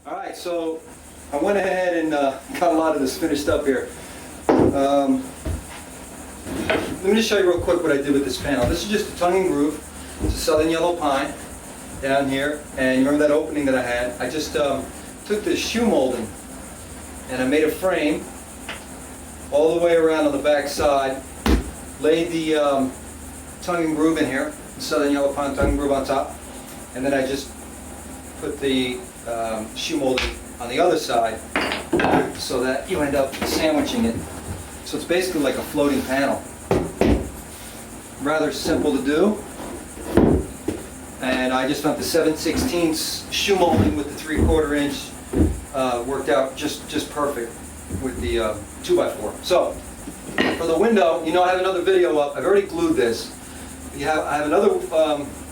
Alright, so I went ahead and got a lot of this finished up here. Let me just show you real quick what I did with this panel. This is just a tongue and groove. It's a southern yellow pine down here. And you remember that opening that I had? I just took this shoe molding and I made a frame all the way around on the back side. Laid the tongue and groove in here, the southern yellow pine tongue and groove on top. And then I just put the shoe molding on the other side so that you end up sandwiching it. So it's basically like a floating panel. Rather simple to do. And I just found the 7/16 shoe molding with the 3/4 inch worked out just perfect with the 2x4. So for the window, you know, I have another video up. I've already glued this. I have another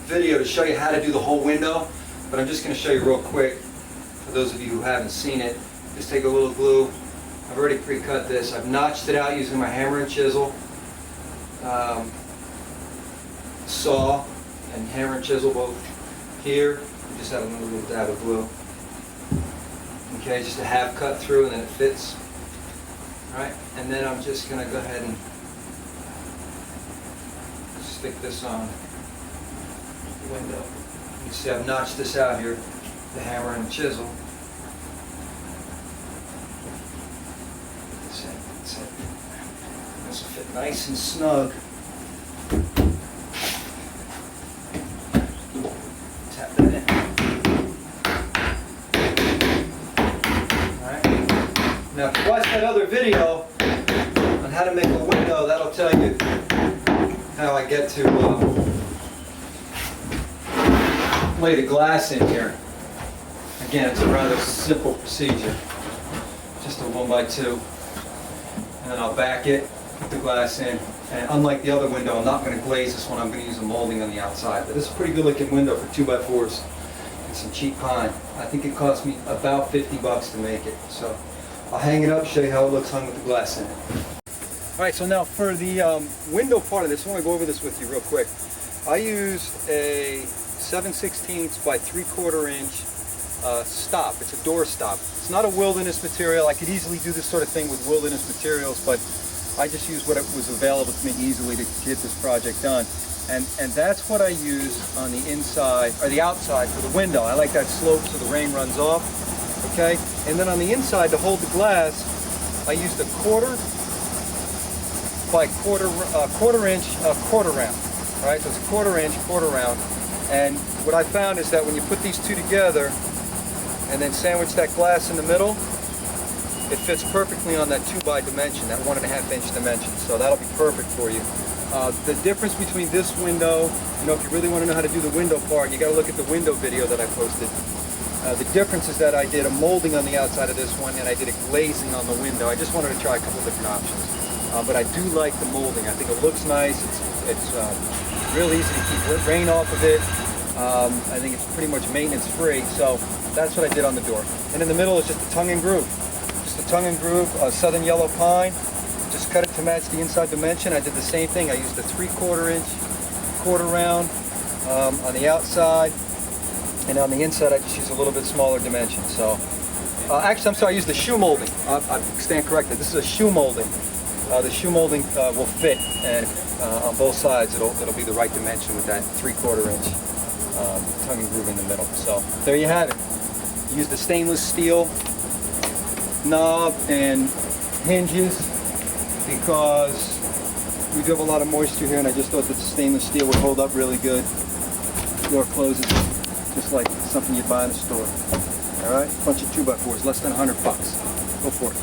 video to show you how to do the whole window, but I'm just going to show you real quick for those of you who haven't seen it. Just take a little glue. I've already pre-cut this. I've notched it out using my hammer and chisel, saw and hammer and chisel both here. Just have another little dab of glue. Okay, just a half cut through and then it fits. All right, and then I'm just going to go ahead and stick this on the window. You see I've notched this out here, the hammer and the chisel. That's it. This will fit nice and snug. Tap that in. Alright. Now if you watch that other video on how to make a window, that'll tell you how I get to lay the glass in here. Again, it's a rather simple procedure. Just a 1x2. And then I'll back it, put the glass in. And unlike the other window, I'm not going to glaze this one. I'm going to use a molding on the outside. But this is a pretty good looking window for 2x4s and some cheap pine. I think it cost me about 50 bucks to make it. So I'll hang it up, show you how it looks hung with the glass in it. Alright, so now for the window part of this, I want to go over this with you real quick. I used a 7/16 by 3/4 inch stop. It's a door stop. It's not a wilderness material. I could easily do this sort of thing with wilderness materials, but I just used what was available to me easily to get this project done. And that's what I use on the inside, or the outside for the window. I like that slope so the rain runs off. Okay? And then on the inside to hold the glass, I used a 1/4 by 1/4 inch quarter round. All right, so it's a 1/4 inch quarter round. And what I found is that when you put these two together and then sandwich that glass in the middle, it fits perfectly on that 2x dimension, that 1.5 inch dimension. So that'll be perfect for you. The difference between this window, you know, if you really want to know how to do the window part, you got to look at the window video that I posted. The difference is that I did a molding on the outside of this one and I did a glazing on the window. I just wanted to try a couple different options. But I do like the molding. I think it looks nice. It's real easy to keep rain off of it. I think it's pretty much maintenance free. So that's what I did on the door. And in the middle is just a tongue and groove. Just a tongue and groove, southern yellow pine. Just cut it to match the inside dimension. I did the same thing. I used a 3/4 inch quarter round on the outside. And on the inside I just used a little bit smaller dimension. So actually, I'm sorry, I used the shoe molding. I stand corrected. This is a shoe molding. The shoe molding will fit, and on both sides it'll be the right dimension with that 3/4 inch tongue and groove in the middle. So there you have it. Use the stainless steel knob and hinges because we do have a lot of moisture here, and I just thought that the stainless steel would hold up really good. Door closes just like something you'd buy in a store. All right, bunch of 2x4s, less than 100 bucks. Go for it.